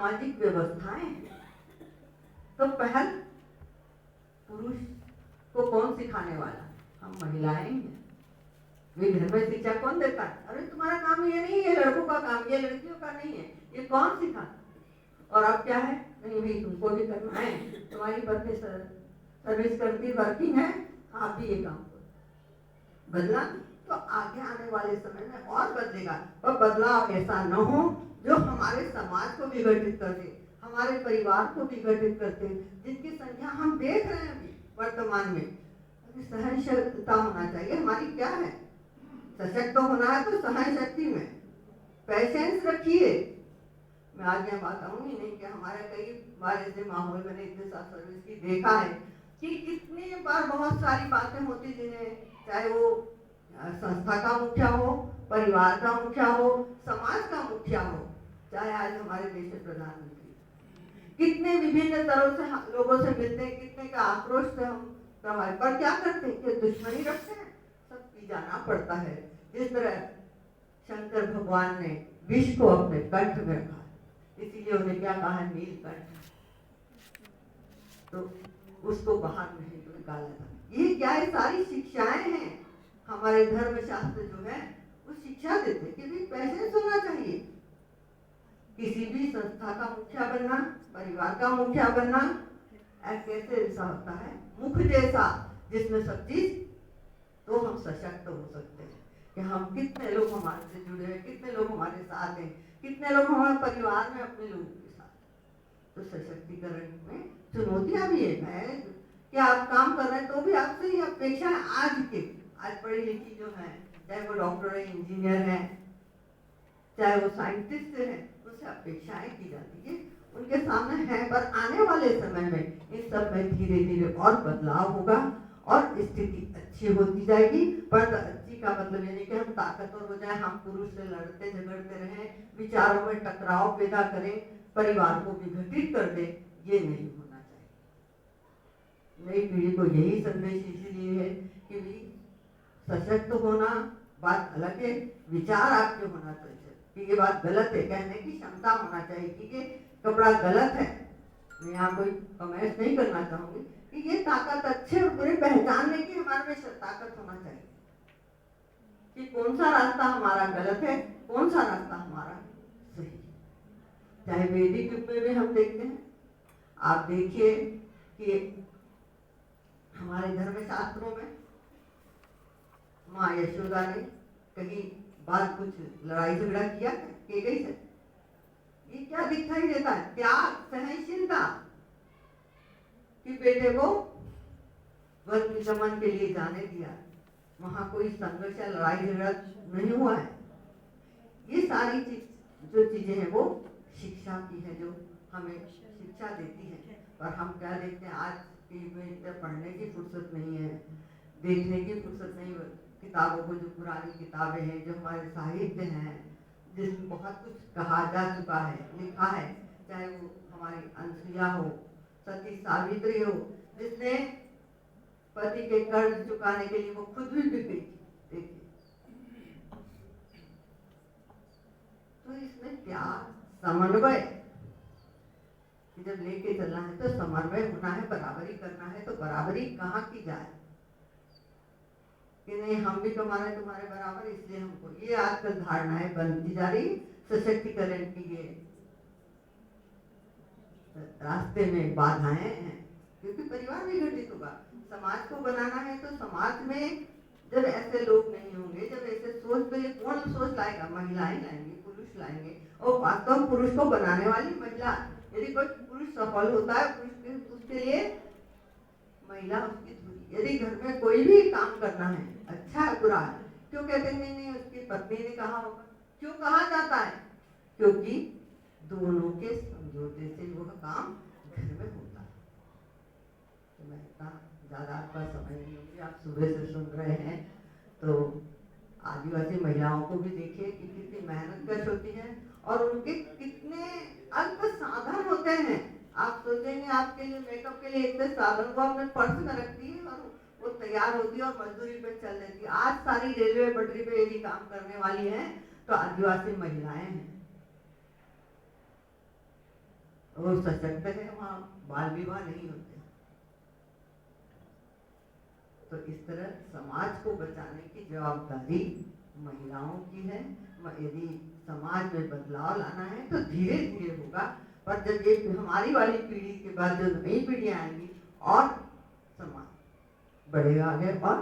सामाजिक व्यवस्थाएं, तो पहल पुरुष को कौन सिखाने वाला? हम महिलाएं हैं। वे घर में शिक्षा कौन देता है? अरे तुम्हारा काम ये नहीं है, लड़कों का काम, ये लड़कियों का नहीं है, ये कौन सिखाता? और अब क्या है, नहीं भी तुमको भी करना है, तुम्हारी पत्नी सर्विस करती, वर्किंग है, आप भी ये काम करो। बदला तो आगे आने वाले समय में और बदलेगा, और बदलाव ऐसा न हो जो हमारे समाज को विघटित कर दे, हमारे परिवार को विघटित करते, जिनकी संख्या हम देख रहे हैं अभी वर्तमान में। सहनशीलता होना चाहिए हमारी। क्या है, सशक्त होना है तो सहन शक्ति में पेशेंस रखिए। मैं आज यहाँ बात आऊंगी नहीं कि हमारे कई बार ऐसे माहौल मैंने इतने साल सर्विस की देखा है कि कितनी बार बहुत सारी बातें होती जिन्हें, चाहे वो संस्था का मुखिया हो, परिवार का मुखिया हो, समाज का मुखिया हो, चाहे आज हमारे देश के प्रधानमंत्री, कितने विभिन्न तरह से लोगों से मिलते हैं, कितने का आक्रोश से हम प्रभावित, पर क्या करते हैं कि दुश्मनी रखते हैं, सब पी जाना पड़ता है। जिस तरह शंकर भगवान ने विष को अपने कंठ में रखा, इसीलिए उन्हें क्या कहा है, नीलकंठ, तो उसको बाहर नहीं निकाला था। ये क्या है, सारी शिक्षाएं हैं। हमारे धर्म शास्त्र जो है वो शिक्षा देते कि भी पेशेंस होना चाहिए। किसी भी संस्था का मुखिया बनना, परिवार का मुखिया बनना, कैसे ऐसा होता है, मुख जैसा जिसमें सब चीज, तो हम सशक्त हो सकते हैं कि हम कितने लोग हमारे से जुड़े हैं, कितने लोग हमारे साथ हैं, कितने लोग हमारे परिवार में अपने लोगों के साथ। तो सशक्तिकरण में चुनौतियां भी है कि आप काम कर रहे हैं तो भी आपसे ये अपेक्षा है, आज पढ़ी लिखी जो है, चाहे वो डॉक्टर है, इंजीनियर है, चाहे वो साइंटिस्ट है, उससे अपेक्षाएं की जाती है, उनके सामने है। पर आने वाले समय में इन सब में धीरे धीरे और बदलाव होगा और स्थिति अच्छी होती जाएगी। पर अच्छी का मतलब ये नहीं कि हम ताकतवर हो जाए, हम पुरुष से लड़ते झगड़ते रहें, विचारों में टकराव पैदा करें, परिवार को विघटित कर दे, ये नहीं होना चाहिए। नई पीढ़ी को यही संदेश इसलिए है कि भी सशक्त होना बात अलग है, विचार आपके होना चाहिए कि ये बात गलत है, कहने की क्षमता होना चाहिए कि ये कपड़ा गलत है। मैं यहाँ कोई कमेंट नहीं करना चाहूंगी कि ये ताकत अच्छे और बुरे पहचानने की हमारे में ताकत होना चाहिए कि कौन सा रास्ता हमारा गलत है, कौन सा रास्ता हमारा सही है। चाहे वैदिक युग में भी हम देखते हैं, आप देखिए कि हमारे धर्म शास्त्रों में माँ यशोदा ने कहीं बात कुछ लड़ाई झगड़ा किया है कैकई से, ये क्या दिखाई देता है, त्याग, सहनशीलता, कि बेटे को वन गमन के लिए जाने दिया, वहां कोई संघर्ष या लड़ाई झगड़ा नहीं हुआ है। ये सारी चीज जो चीजें हैं वो शिक्षा की है, जो हमें शिक्षा देती है। पर हम क्या देखते हैं, आज में पढ़ने की फुर्सत नहीं है, देखने की फुर्सत नहीं, किताबों को, जो पुरानी किताबें हैं, जो हमारे साहित्य हैं, जिसमें बहुत कुछ कहा जा चुका है, लिखा है, चाहे वो हमारी अनसुईया हो, सती सावित्री हो, जिसने पति के कर्ज चुकाने के लिए वो खुद भी बिगड़ी। देखिए, तो इसमें त्याग, समन्वय, जब लेके चलना है तो समन्वय होना है, बराबरी करना है, तो बराबरी कहाँ की जाए कि नहीं हम भी कमाना तुम्हारे बराबर, इसलिए हमको, ये आजकल धारणाएं बनती जा रही। सशक्तिकरण की ये रास्ते में बाधाएं हैं, क्योंकि परिवार विघटित होगा। समाज को बनाना है तो समाज में जब ऐसे लोग नहीं होंगे, जब ऐसे सोच, तो ये कौन सोच लाएगा? महिलाएं लाएंगे, पुरुष लाएंगे, और वास्तव पुरुष को बनाने वाली महिला। यदि कोई पुरुष सफल होता है, उसके लिए महिला उसकी धुरी। यदि घर में कोई भी काम करना है, अच्छा है बुरा है, क्यों कहते हैं नहीं उसकी पत्नी ने कहा होगा? क्यों कहा जाता है? क्योंकि दोनों के समझौते से वो काम घर में होता है। तो मैं इतना ज्यादा आपका समय नहीं होगी, आप सुबह से सुन रहे हैं, तो आदिवासी महिलाओं को भी देखिए कि कितनी मेहनत कश होती है और उनके कितने अल्प साधन होते हैं। आप सोचेंगे आपके लिए मेकअप के लिए इतने साधन को अपने पर्स में रखती है और वो तैयार होती है और मजदूरी पे चल देती है। आज सारी रेलवे पटरी पे यदि काम करने वाली है तो आदिवासी महिलाएं हैं। वो सशक्त है, वहाँ बाल विवाह नहीं होते। तो इस तरह समाज को बचाने की जवाबदारी महिलाओं की है। यदि समाज में बदलाव लाना है तो धीरे धीरे होगा, पर जब ये हमारी वाली पीढ़ी के बाद जो नई पीढ़ियाँ आएंगी और समाज बढ़ेगा आगे, और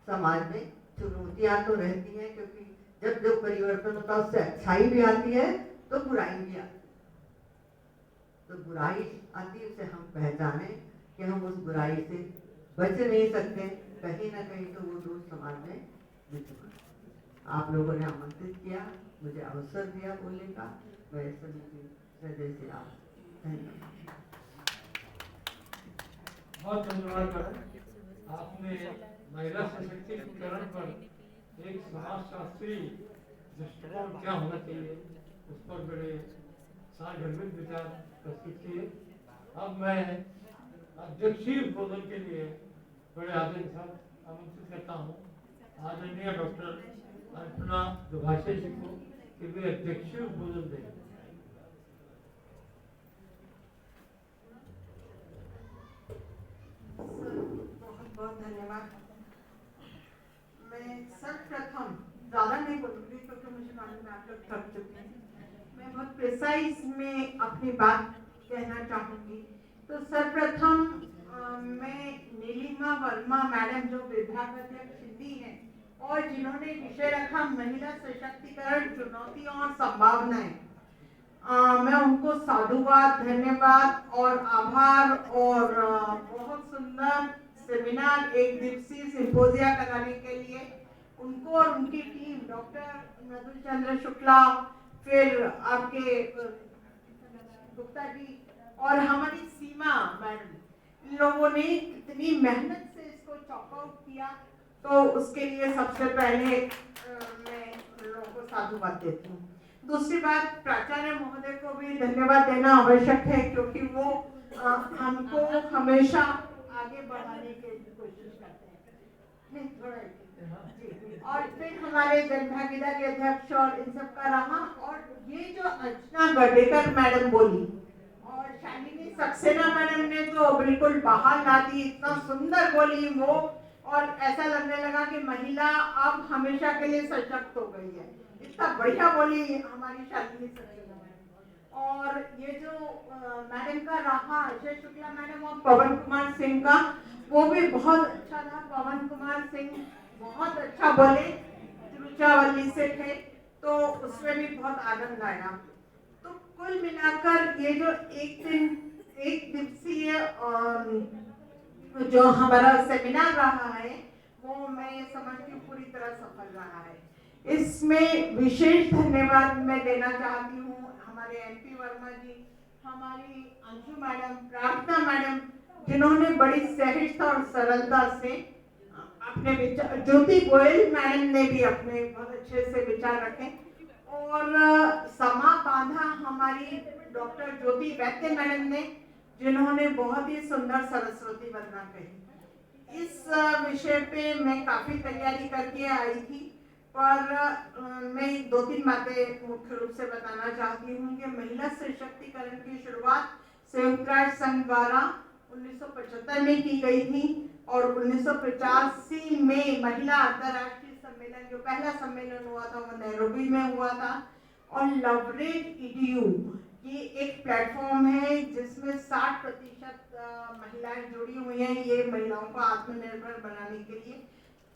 समाज में चुनौतियाँ तो रहती हैं, क्योंकि जब जो परिवर्तन होता है उससे अच्छाई भी आती है तो बुराई भी आती है। तो बुराई आती है, उसे हम पहचाने कि हम उस बुराई से बच नहीं सकते, कहीं ना कहीं तो वो दोष समाज में विद्यमान। आप लोगों ने आमंत्रित किया, मुझे अवसर दिया बोलने का, मैं सभी की हृदय से धन्यवाद। बहुत धन्यवाद मैडम, आपने महिला सशक्तिकरण पर एक समाजशास्त्री दृष्टिकोण क्या होना चाहिए उस पर बड़े सारगर्भित विचार प्रस्तुत किए। अब मैं अध्यक्षीय उद्बोधन के लिए बड़े आदर के साथ आमंत्रित करता हूँ आदरणीय डॉक्टर अर्पणा दुभाषे जी को कि वे अध्यक्षीय उद्बोधन दें। बहुत बहुत धन्यवाद। मैं सर्वप्रथम ज़्यादा नहीं बोलूँगी क्योंकि मुझे मालूम है आप लोग थक चुके हैं। मैं बहुत प्रिसाइज में अपनी बात कहना चाहूँगी। तो सर्वप्रथम मैं नीलिमा वर्मा मैडम जो विभाग अध्यक्ष हिंदी हैं और जिन्होंने विषय रखा महिला सशक्तिकरण चुनौतियों और संभावनाएं, मैं उनको साधुवाद, धन्यवाद और आभार और बहुत सुंदर सेमिनार, एक दिवसीय सिंपोजिया कराने के लिए उनको और उनकी टीम डॉक्टर मधु चंद्र शुक्ला, फिर आपके गुप्ता जी और हमारी सीमा मैडम, इन लोगों ने इतनी मेहनत से इसको चॉक आउट किया, तो उसके लिए सबसे पहले मैं उन लोगों को साधुवाद देती हूँ। दूसरी बात, प्राचार्य महोदय को भी धन्यवाद देना आवश्यक है क्योंकि वो हमको हमेशा आगे बढ़ाने की कोशिश करते हैं। नहीं थोड़ा जी। और फिर हमारे जनभागीदारी अध्यक्ष और इन सब का रहा, और ये जो अर्चना गर्डेकर मैडम बोली और शालिनी सक्सेना मैडम ने तो बिल्कुल बहाल ला दी, इतना सुंदर बोली वो, और ऐसा लगने लगा कि महिला अब हमेशा के लिए सशक्त हो गई है। इतना बढ़िया बोली हमारी शालिनी सक्सेना मैडम। और ये जो मैडम का रहा अजय शुक्ला मैडम और पवन कुमार सिंह का, वो भी बहुत अच्छा था। पवन कुमार सिंह बहुत अच्छा बोले, तिरुचावली से थे, तो उसमें भी बहुत आनंद आया। तो कुल मिलाकर ये जो एक दिवसीय जो हमारा सेमिनार रहा है वो मैं समझती हूँ पूरी तरह सफल रहा है। इसमें विशेष धन्यवाद मैं देना चाहती हूँ हमारे MP वर्मा जी, हमारी अंशु मैडम, प्रार्थना मैडम, जिन्होंने बड़ी सहजता और सरलता से अपने विचार, ज्योति गोयल मैडम ने भी अपने बहुत अच्छे से विचार रखे, और समा बांधा हमारी डॉक्टर ज्योति वैद्य मैडम ने, जिन्होंने बहुत ही सुंदर सरस्वती वंदना कही। इस विषय पे मैं काफी तैयारी करके आई थी, पर मैं 2-3 बातें मुख्य रूप से बताना चाहती हूँ कि महिला सशक्तिकरण की शुरुआत संयुक्त राष्ट्र संघ द्वारा 1975 में की गई थी, और 1985 में महिला अंतर्राष्ट्रीय सम्मेलन, जो पहला सम्मेलन हुआ था वो नैरोबी में हुआ था। और लवरेज EDU ये एक प्लेटफॉर्म है जिसमें 60% महिलाएं जुड़ी हुई हैं। ये महिलाओं को आत्मनिर्भर बनाने के लिए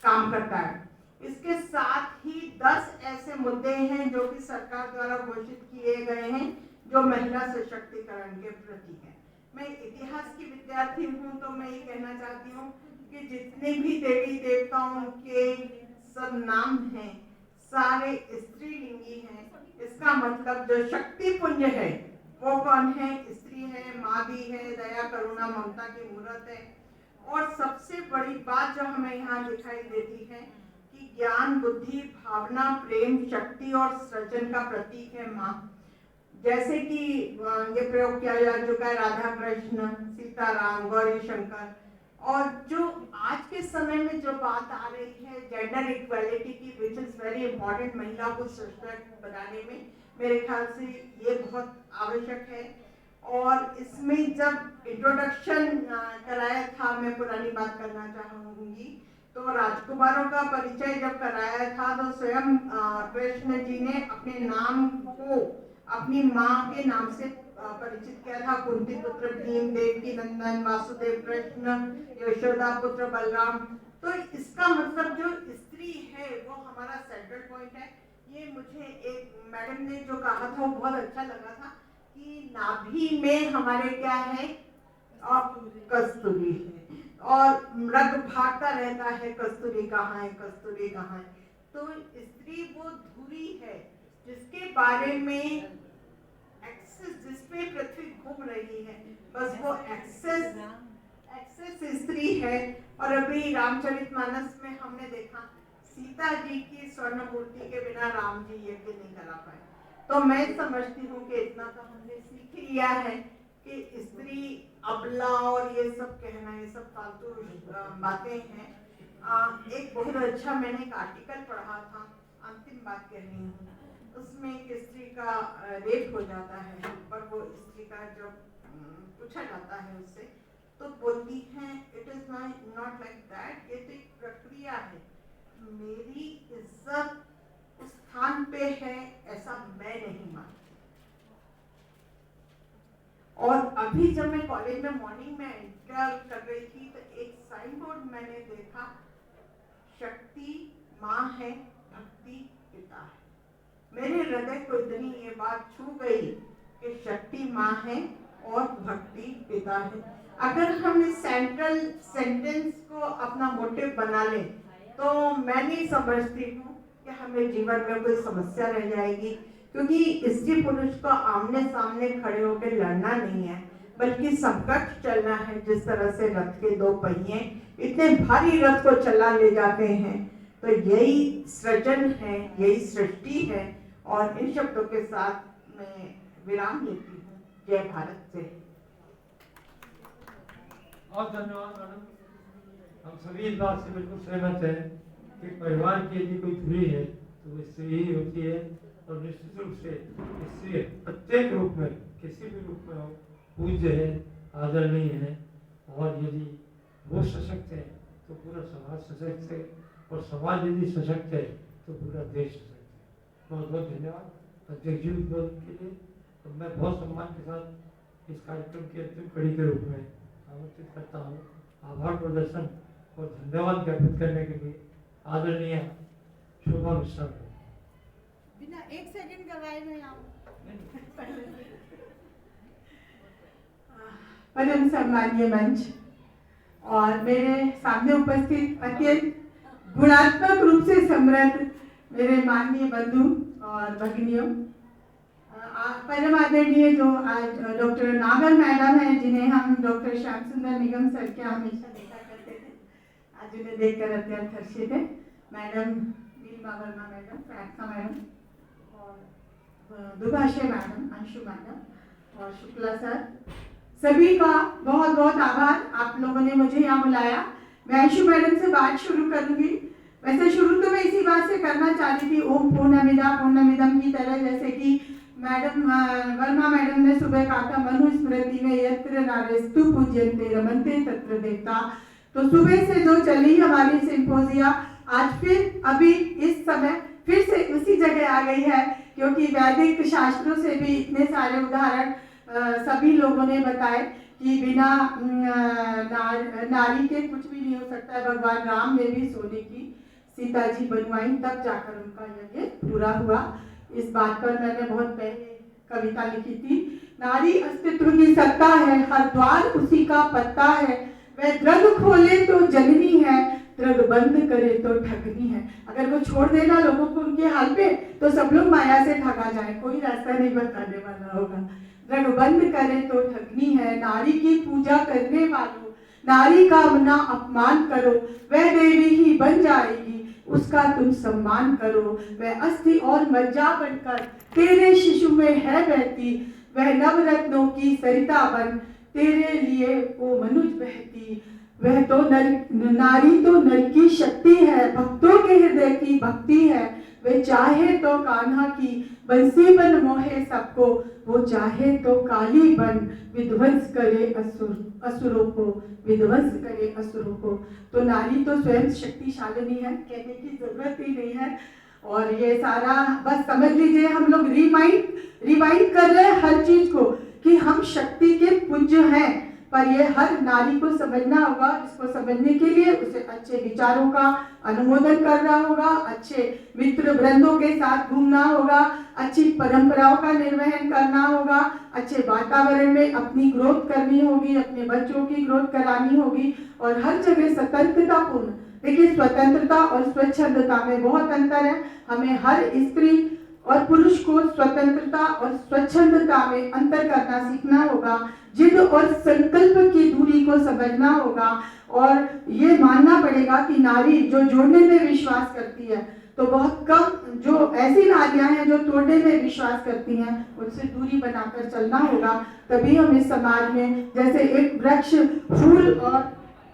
काम करता है। इसके साथ ही 10 ऐसे मुद्दे हैं जो कि सरकार द्वारा घोषित किए गए हैं जो महिला सशक्तिकरण के प्रति हैं। मैं इतिहास की विद्यार्थी हूँ, तो मैं ये कहना चाहती हूँ कि जितने भी देवी देवताओं के सब नाम हैं सारे स्त्रीलिंगी हैं। इसका मतलब जो शक्ति पुंज है वो कौन है? स्त्री है, माँ भी है, दया करुणा ममता की मूर्त है। और सबसे बड़ी बात जो हमें यहाँ दिखाई देती है कि ज्ञान, बुद्धि, भावना, प्रेम, शक्ति और सृजन का प्रतीक है माँ। जैसे कि ये प्रयोग किया जा चुका है राधा कृष्ण, सीताराम, गौरी शंकर, और जो आज के समय में जो बात आ रही है जेंडर इक्वालिटी की, विच इज वेरी इंपॉर्टेंट, महिला को सशक्त बनाने में मेरे ख्याल से ये बहुत आवश्यक है। और इसमें जब इंट्रोडक्शन कराया था, मैं पुरानी बात करना चाहूँगी, तो राजकुमारों का परिचय जब कराया था तो स्वयं कृष्ण जी ने अपने नाम को अपनी माँ के नाम से परिचित किया था। कुंती पुत्र भीम, देवकी नंदन वासुदेव कृष्ण, यशोदा पुत्र बलराम। तो इसका मतलब जो स्त्री है वो हमारा सेंट्रल पॉइंट है। ये मुझे एक मैडम ने जो कहा था वो बहुत अच्छा लगा था कि नाभि में हमारे क्या है, और कस्तूरी है, और रग भागता रहता है, कस्तूरी कहाँ है, कस्तूरी कहाँ है। तो स्त्री वो धुरी है जिसके बारे में एक्सेस, जिसपे पृथ्वी घूम रही है, बस वो एक्सेस स्त्री है। और अभी रामचरितमानस में हमने देखा सीता जी की स्वर्ण मूर्ति के बिना राम जी यज्ञ नहीं करा पाए। तो मैं समझती हूँ कि इतना तो हमने सीख लिया है कि स्त्री अबला और ये सब कहना, ये सब फालतू बातें हैं। एक बहुत अच्छा मैंने एक आर्टिकल पढ़ा था, अंतिम बात कह रही हूँ, उसमें एक स्त्री का रेप हो जाता है, पर वो स्त्री का जब पूछा जाता है उससे, तो बोलती हैं it is not like that, ये तो एक प्रक्रिया है, मेरी इज्जत उस स्थान पे है ऐसा मैं नहीं मानती। और अभी जब मैं कॉलेज में मॉर्निंग में एंटर कर रही थी तो एक साइन बोर्ड मैंने देखा, शक्ति माँ है, भक्ति पिता है। मेरे हृदय को इतनी ये बात छू गई कि शक्ति माँ है और भक्ति पिता है। अगर हम इस सेंट्रल सेंटेंस को अपना मोटिव बना लें तो मैं नहीं समझती हूँ कि हमें जीवन में कोई समस्या रह जाएगी, क्योंकि स्त्री पुरुष को आमने सामने खड़े होकर लड़ना नहीं है, बल्कि समकक्ष चलना है। जिस तरह से रथ के दो पहिए इतने भारी रथ को चला ले जाते हैं, तो यही सृजन है, यही सृष्टि है। और इन शब्दों के साथ मैं विराम लेती हूँ। जय भारत से। बहुत धन्यवाद मैडम। हम सभी इस बात से बिल्कुल सहमत हैं कि परिवार की यदि कोई धुरी है तो वो स्त्री ही होती है, और निश्चित रूप से स्त्री प्रत्येक रूप में, किसी भी रूप में हो, पूज्य है, आदरणीय है। और यदि वो सशक्त है तो पूरा समाज सशक्त है, और समाज यदि सशक्त है तो पूरा देश सशक्त है। बहुत बहुत धन्यवाद अध्यक्ष जी उद्बोधन के लिए। तो मैं बहुत सम्मान के साथ इस कार्यक्रम की अंतिम कड़ी के रूप में आमंत्रित करता हूँ आभार प्रदर्शन और धन्यवाद ज्ञापित करने के लिए आदरणीय शोभा मिश्रा को। बिना एक सेकंड गवाए मैं परम सम्मानीय मंच और मेरे सामने उपस्थित अत्यंत गुणात्मक रूप से समृद्ध मेरे माननीय बंधु और भगिनियों, परम आदरणीय जो आज डॉक्टर नागर मैडम है, जिन्हें हम डॉक्टर श्याम सुंदर निगम सर के हमेशा देखा करते थे, आज उन्हें देखकर अत्यंत हर्षित है। मैडम नीलिमा वर्मा मैडम, प्रार्थना मैडम और दुभाषे मैडम, अंशु मैडम और शुक्ला सर, सभी का बहुत बहुत आभार। आप लोगों ने मुझे यहाँ बुलाया। मैं अंशु मैडम से बात शुरू करूंगी। वैसे शुरू तो मैं इसी बात से करना चाहती थी, ओम पूर्णमिदम की तरह, जैसे कि मैडम वर्मा मैडम ने सुबह कहा था, मनुस्मृति में यत्र नारेस्तु पूज्यन्ते रमन्ते तत्र देवता। तो सुबह से जो चली हमारी सिंपोजिया, आज फिर अभी इस समय फिर से उसी जगह आ गई है, क्योंकि वैदिक शास्त्रों से भी इतने सारे उदाहरण सभी लोगों ने बताए कि बिना नारी के कुछ भी नहीं हो सकता है। भगवान राम ने भी सोने की सीता जी बनवाई, तब जाकर उनका यज्ञ पूरा हुआ। इस बात पर मैंने बहुत पहले कविता लिखी थी, नारी अस्तित्व की सत्ता है, हर द्वार उसी का पत्ता है, वह द्रग खोले तो जननी है, द्रग बंद करे तो ठगनी है। अगर वो छोड़ देना लोगों को उनके हाल पे, तो सब लोग माया से ठगा जाए, कोई रास्ता नहीं बताने वाला होगा। द्रग बंद करे तो ठगनी है, नारी की पूजा करने वालों, नारी का ना अपमान करो, वह देवी ही बन जाएगी, उसका तुम सम्मान करो। वह अस्थि और मज्जा बनकर तेरे शिशु में है बहती, वह नवरत्नों की सरिता बन तेरे लिए वो मनुज बहती। वह तो नारी तो नर की शक्ति है, भक्तों के हृदय की भक्ति है। वे चाहे तो कान्हा की बंसी बन मोहे सबको, वो चाहे तो काली बन विध्वंस करे असुरों को, विध्वंस करे असुरों को। तो नारी तो स्वयं शक्तिशालिनी है, कहने की जरूरत ही नहीं है। और ये सारा बस समझ लीजिए, हम लोग रिवाइंड कर रहे हैं हर चीज को कि हम शक्ति के पुंज हैं। पर ये हर नारी को समझना होगा। इसको समझने के लिए उसे अच्छे विचारों का अनुमोदन करना होगा, अच्छे मित्र वृंदों के साथ घूमना होगा, अच्छी परंपराओं का निर्वहन करना होगा, अच्छे वातावरण में अपनी ग्रोथ करनी होगी, अपने बच्चों की ग्रोथ करानी होगी, और हर जगह सतर्कता पूर्ण। देखिए, स्वतंत्रता और स्वच्छंदता में बहुत अंतर है। हमें हर स्त्री और पुरुष को स्वतंत्रता और स्वच्छंदता में अंतर करना सीखना होगा। जिद और संकल्प की दूरी को समझना होगा, और ये मानना पड़ेगा कि नारी जो जोड़ने में विश्वास करती है, तो बहुत कम जो ऐसी नारियां हैं जो तोड़ने में विश्वास करती हैं, उनसे दूरी बनाकर चलना होगा। तभी हम इस समाज में, जैसे एक वृक्ष फूल और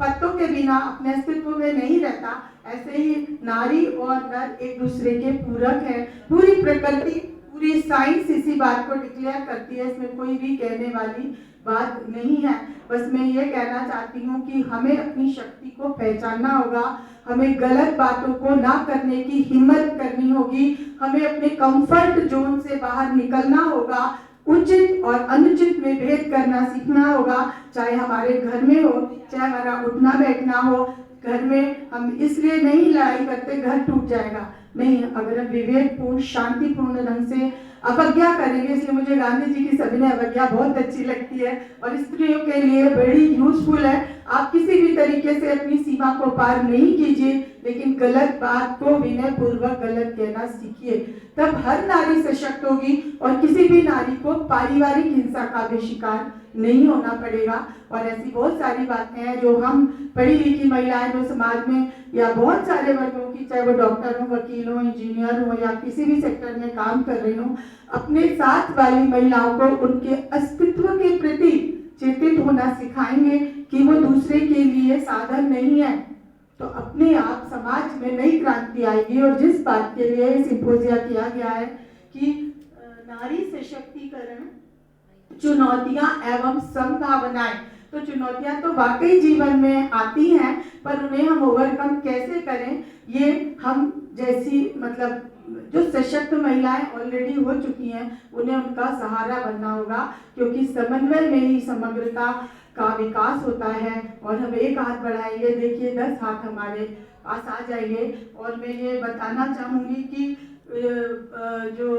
पत्तों के बिना अपने अस्तित्व में नहीं रहता, ऐसे ही नारी और नर एक दूसरे के पूरक हैं। पूरी प्रकृति, पूरी साइंस इसी बात को डिक्लेयर करती है, इसमें कोई भी कहने वाली बात नहीं है। बस मैं ये कहना चाहती हूँ कि हमें अपनी शक्ति को पहचानना होगा, हमें गलत बातों को ना करने की हिम्मत करनी होगी, हमें अपने कंफर्ट जोन से बाहर निकलना होगा, उचित और अनुचित में भेद करना सीखना होगा। चाहे हमारे घर में हो, चाहे हमारा उठना बैठना हो, घर में हम इसलिए नहीं लड़ाई करते घर टूट जाएगा, नहीं, अगर हम विवेकपूर्ण शांतिपूर्ण ढंग से अवज्ञा करेंगे। इसलिए मुझे गांधी जी की सविनय अवज्ञा बहुत अच्छी लगती है और स्त्रियों के लिए बड़ी यूजफुल है। आप किसी भी तरीके से अपनी सीमा को पार नहीं कीजिए, लेकिन गलत बात को विनय पूर्वक गलत कहना सीखिए, तब हर नारी सशक्त होगी और किसी भी नारी को पारिवारिक हिंसा का भी शिकार नहीं होना पड़ेगा। और ऐसी बहुत सारी बातें हैं जो हम पढ़ी लिखी महिलाएं जो समाज में, या बहुत सारे वर्गों की, चाहे वो डॉक्टर हो, वकील हो, इंजीनियर हो, या किसी भी सेक्टर में काम कर रही हो, अपने साथ वाली महिलाओं को उनके अस्तित्व के प्रति चेतित होना सिखाएंगे कि वो दूसरे के लिए साधन नहीं है, तो अपने आप समाज में नई क्रांति आएगी। और जिस बात के लिए सिंपोजिया किया गया है कि नारी सशक्तिकरण, चुनौतियां एवं संभावनाएं, तो चुनौतियां तो वाकई जीवन में आती हैं, पर उन्हें हम ओवरकम कैसे करें, ये हम जैसी मतलब जो सशक्त महिलाएं ऑलरेडी हो चुकी हैं, उन्हें उनका सहारा बनना होगा, क्योंकि समन्वय में ही समग्रता का विकास होता है। और हम एक हाथ बढ़ाएंगे, देखिए 10 हाथ हमारे पास आ जाएंगे। और मैं ये बताना चाहूंगी कि जो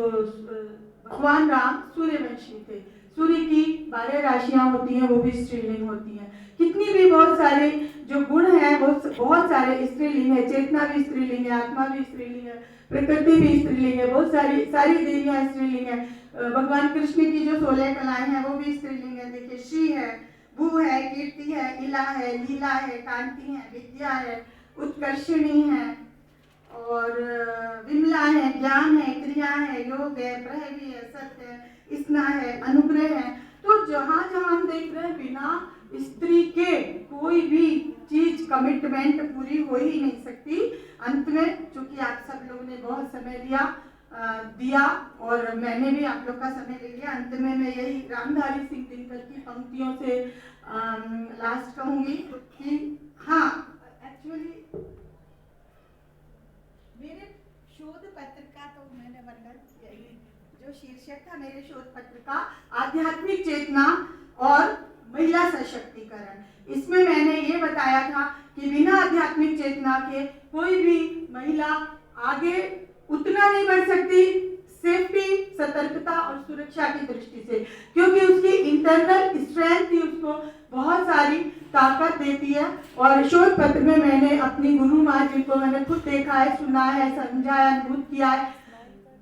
भगवान राम सूर्यवंशी थे, सूर्य की 12 राशियां होती हैं, वो भी स्त्रीलिंग होती हैं। कितनी भी बहुत सारे जो गुण हैं वो बहुत सारे स्त्रीलिंग है, चेतना भी स्त्रीलिंग है, आत्मा भी स्त्रीलिंग है, प्रकृति भी स्त्रीलिंग है, बहुत सारी देवियां स्त्रीलिंग है। भगवान कृष्ण की जो 16 कलाएं हैं वो भी स्त्रीलिंग है। देखिए, श्री है, भू है, कीर्ति है, इला है, लीला है, कांति है, विद्या है, उत्कर्षिणी है, और विमला है, ज्ञान है, क्रिया है, योग है, प्रहवी है, सत्य है, स्ना है, अनुग्रह है। तो जहाँ जहाँ हम देख रहे हैं, बिना स्त्री के कोई भी चीज, कमिटमेंट पूरी हो ही नहीं सकती। अंत में, चूंकि आप सब लोगों ने बहुत समय दिया और मैंने भी आप लोग का समय ले लिया, अंत में मैं यही रामधारी सिंह दिनकर की पंक्तियों से लास्ट कहूंगी कि हाँ, एक्चुअली मेरे शोध पत्र का तो मैंने वर्णन जो शीर्षक था मेरे शोध पत्र का, आध्यात्मिक चेतना और महिला सशक्तिकरण। इसमें मैंने ये बताया था कि बिना आध्यात्मिक चेतना के कोई भी महिला आगे उतना नहीं बढ़ सकती, सेफ्टी, सतर्कता और सुरक्षा की दृष्टि से, क्योंकि उसकी इंटरनल स्ट्रेंथ ही उसको बहुत सारी ताकत देती है। और शोध पत्र में मैंने अपनी गुरु माँ जी को मैंने खुद देखा है, सुना है, समझा है, अनुभूत किया है।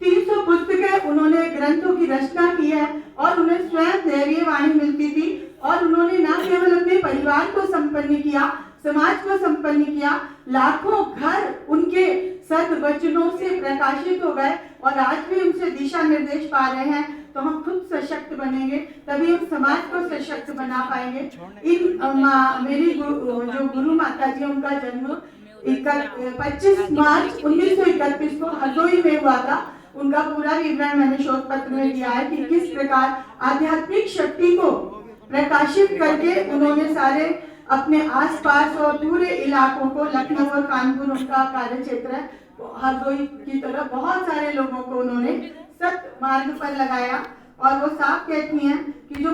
300 पुस्तकें उन्होंने ग्रंथों की रचना की है और उन्हें स्वयं धैर्य वाणी मिलती थी, और उन्होंने न केवल अपने परिवार को संपन्न किया, समाज को संपन्न किया, लाखों घर उनके सद्वचनों से प्रकाशित हो गए और आज भी उनसे दिशा निर्देश पा रहे हैं। तो हम खुद सशक्त बनेंगे, तभी हम समाज को सशक्त बना पाएंगे। मेरी जो गुरु माता जी, उनका जन्म 25 मार्च 1931 को हरदोई में हुआ था। उनका पूरा विवरण मैंने शोध पत्र में दिया है कि किस प्रकार आध्यात्मिक शक्ति को प्रकाशित करके उन्होंने सारे अपने आसपास और पूरे इलाकों को, लखनऊ और कानपुर उनका कार्य क्षेत्र है, तो हरदोई की तरह बहुत सारे लोगों को उन्होंने सत मार्ग पर लगाया। और वो साफ कहती हैं कि जो